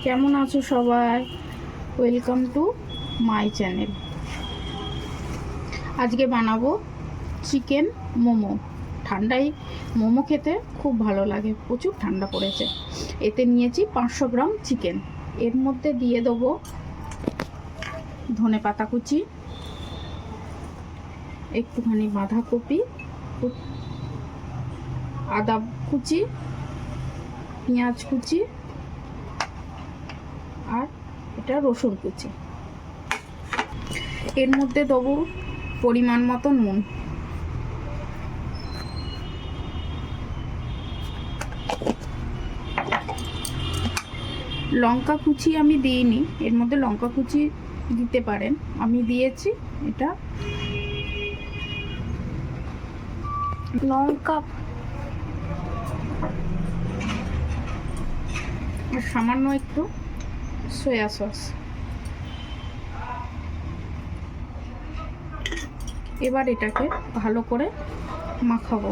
কেমন আছো সবাই? Welcome to my channel. আজকে বানাবো চিকেন মোমো। ঠান্ডায় মোমো খেতে খুব ভালো লাগে, প্রচুর ঠান্ডা পড়েছে। এতে নিয়েছি 500 গ্রাম চিকেন। এর মধ্যে দিয়ে দেবো ধনেপাতা কুচি, একটুখানি বাঁধাকপি, আদা কুচি, পেঁয়াজ কুচি, আর এটা রসুন কুচি। এর মধ্যে দেবো পরিমাণ মতো নুন। লঙ্কা কুচি আমি দিইনি, এর মধ্যে লঙ্কা কুচি দিতে পারেন, আমি দিয়েছি এটা লঙ্কা। সামান্য একটু সয়া সস। এবার এটাকে ভালো করে মাখাবো।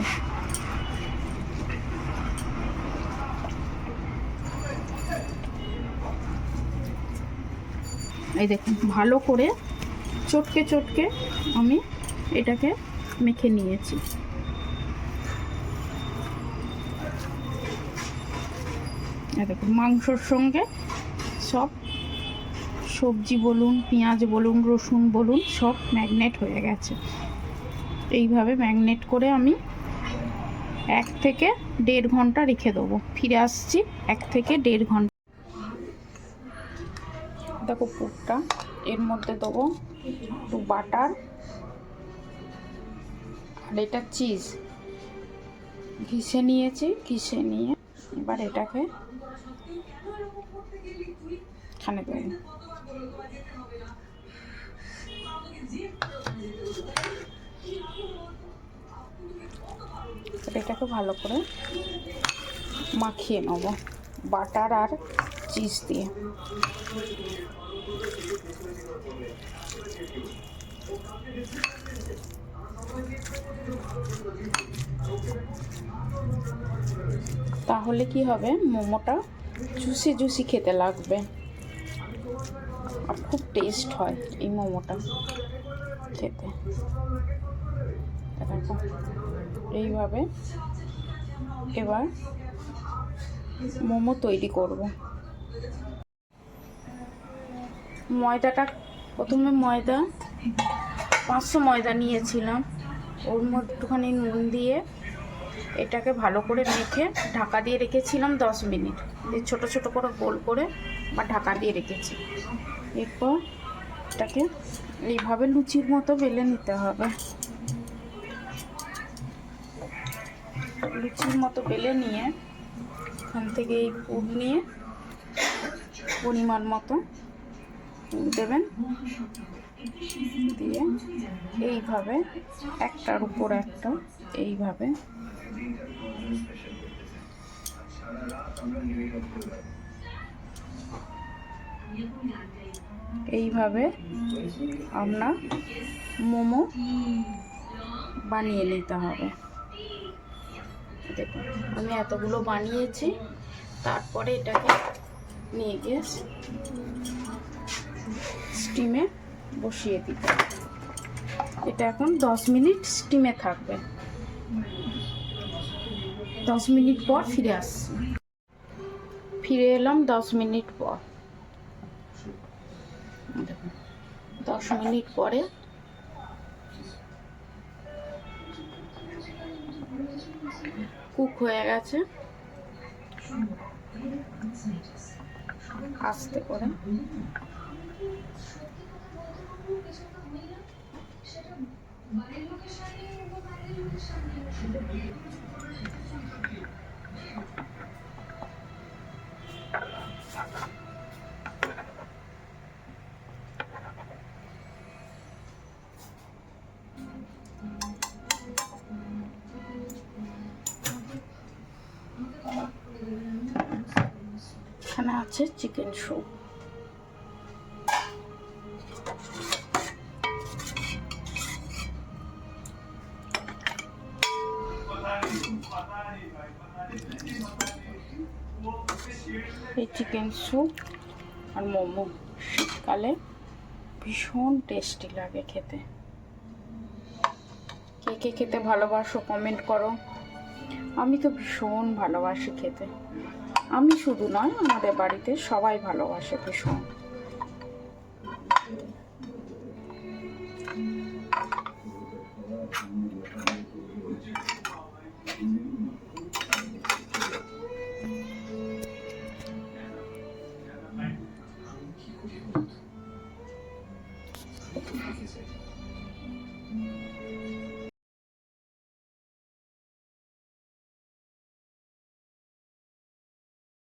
এই দেখুন, ভালো করে চটকে চটকে আমি এটাকে মেখে নিয়েছি। দেখুন, মাংসর সঙ্গে সব সবজি বলুন, পেঁয়াজ বলুন, রসুন বলুন, সব ম্যাগনেট হয়ে গেছে। এইভাবে ম্যাগনেট করে আমি 1 থেকে 1.5 ঘন্টা রেখে দেবো। ফিরে আসছি 1 থেকে 1.5 ঘন্টা। দেখো পুরটা, এর মধ্যে দেবো একটু বাটার, আর এটা চিজ ঘিষে নিয়েছি। ঘিষে নিয়ে এবার এটাকে এখানে দেবো। এটাকে ভালো করে মাখিয়ে নেব বাটার আর চিজ দিয়ে। তাহলে কি হবে, মোমোটা জুসি জুসি খেতে লাগবে, আর খুব টেস্ট হয় এই মোমোটা খেতে। দেখো এইভাবে এবার মোমো তৈরি করব। ময়দাটা প্রথমে 500 ময়দা নিয়েছিলাম, ওর মধ্যে একটুখানি নুন দিয়ে এটাকে ভালো করে মেখে ঢাকা দিয়ে রেখেছিলাম 10 মিনিট। ছোট ছোট করে গোল করে বা ঢাকা দিয়ে রেখেছি। এরপর এটাকে এইভাবে লুচির মতো বেলে নিতে হবে। লুচির মতো বেলে নিয়ে এখান থেকে এই পুর নিয়ে পরিমাণ মতো দেবেন, দিয়ে এইভাবে একটার উপর একটা এইভাবে আপনার মোমো বানিয়ে নিতে হবে। দেখুন, আমি এতগুলো বানিয়েছি। তারপরে এটাকে নিয়ে গিয়ে স্টিমে বসিয়ে দিতে। এটা এখন 10 মিনিট স্টিমে থাকবে। 10 মিনিট পর ফিরে আসছি। ফিরে এলাম 10 মিনিট পর। দেখুন, 10 মিনিট পরে কুক হয়ে গেছে। আস্তে করে এখানে আছে চিকেন স্যুপ। এই চিকেন স্যুপ আর মোমো শীতকালে ভীষণ টেস্টি লাগে খেতে। কে কে খেতে ভালোবাসো কমেন্ট করো। আমি তো ভীষণ ভালোবাসি খেতে, আমি শুধু নয়, আমাদের বাড়িতে সবাই ভালোবাসে ভীষণ।